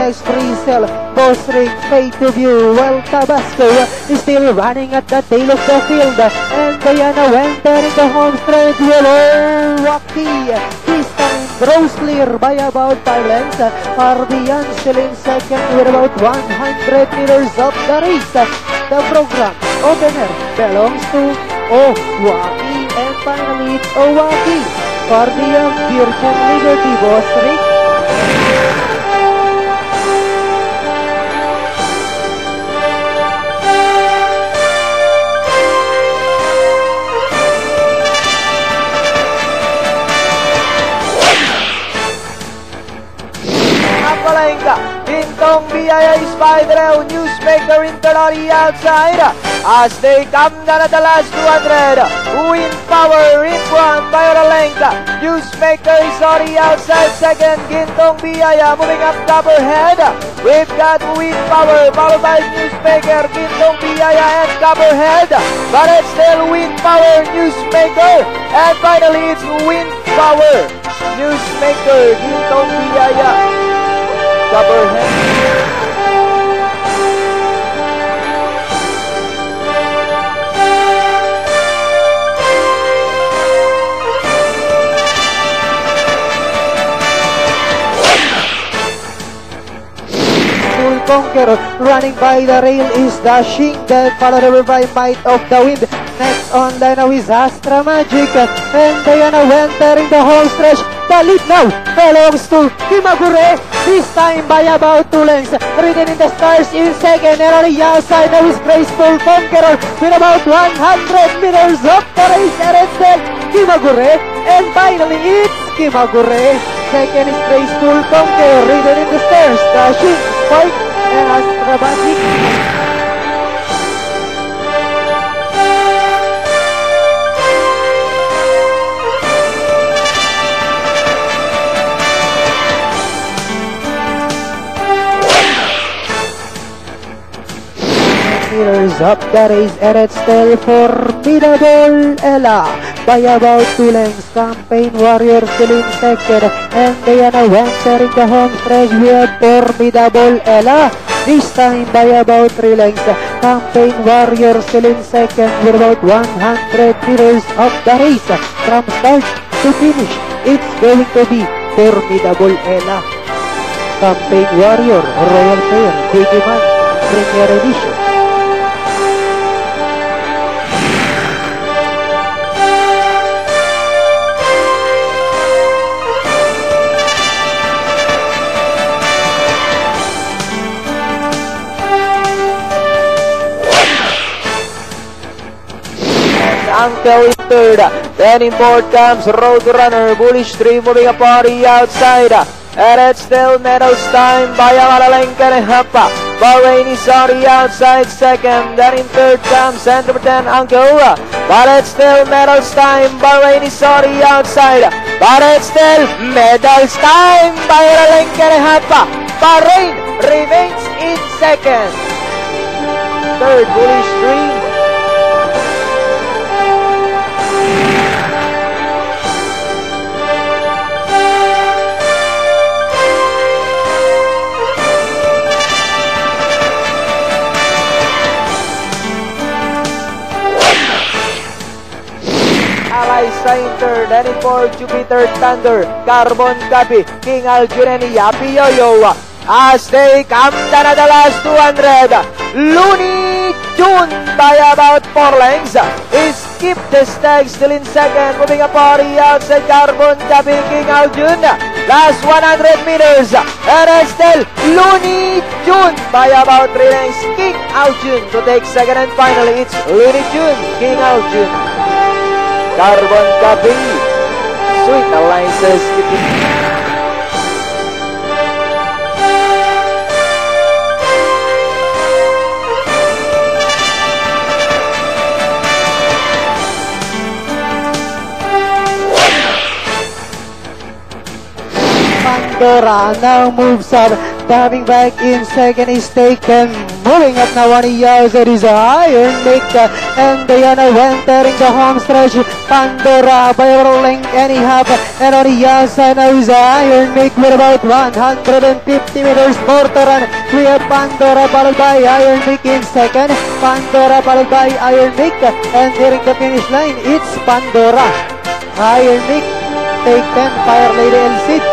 next pre-sale. Boss Ring fade to view while Tabasco is still running at the tail of the field. And Diana Wenter in the home stretch will Rocky. This time grows clear by about 5 lengths. Carbian still in second with about 100 meters of the race. The program opener belongs to Owaki, and finally it's Owaki. Carbian, Virgin Liberty, Boss Ring. Gintong Biyaya is by the Newsmaker Inter on the outside as they come down at the last 200. Wind Power in front by a length. Newsmaker is on the outside second. Gintong Biyaya moving up Copperhead. We've got Wind Power followed by Newsmaker, Gintong Biyaya and Copperhead. But it's still Wind Power, Newsmaker, and finally it's Wind Power, Newsmaker, Gintong Biyaya. Copperhead. Conqueror running by the rail is Dashing, then followed over by Might of the Wind. Next on line now is Astra Magic, and Diana Wenter in the home stretch. The lead now belongs to Kimagure, this time by about 2 lengths. Ridden in the stars in second, and on the outside now is Graceful Conqueror with about 100 meters of the race. And it's then Kimagure, and finally it's Kimagure. Second is Graceful Conqueror, ridden in the stars. Dashing, Fight, and Astra Magic. Meters up the race, and it's still Formidable Ella by about 2 lengths. Campaign Warrior still in second, and Diana Wenter in the home stretch. We have Formidable Ella, this time by about 3 lengths. Campaign Warrior still in second with about 100 meters of the race. From start to finish, it's going to be Formidable Ella. Campaign Warrior, Royal Fair, Digiman, Premier Edition. Uncle in third, then in fourth comes Roadrunner, Bullish Dream moving up on the outside, and it's still Medals Time by Amalalenka and Hapa. Bahrain is on the outside second, then in third comes number 10 Uncle, but it's still Medals Time. Bahrain is on the outside, but it's still Medals Time by Amalalenka and Hapa. Bahrain remains in second. Third, Bullish Dream. Center, then in fourth, Jupiter Thunder, Carbon Copy, King Aljun and Yapi Yo-Yo. As they come down at the last 200, Looney Tune by about 4 lengths. Skip the Stag still in second, moving up on the outside, Carbon Copy, King Aljun. Last 100 meters, and it's still Looney Tune by about 3 lengths. King Aljun to take second, and finally it's Looney Tune, King Aljun. Carbon Copy, Sweet Alliances. Pandora now moves up Diving back in second is taken. Moving up now on the outside is Iron Mick. And Diana entering the home stretch. Pandora by a length and a half. And on the outside now is Iron Mick with about 150 meters more to run. We have Pandora followed by Iron Mick in second. Pandora followed by Iron Mick. And nearing the finish line, it's Pandora. Iron Mick taken, Fire Lady El Cid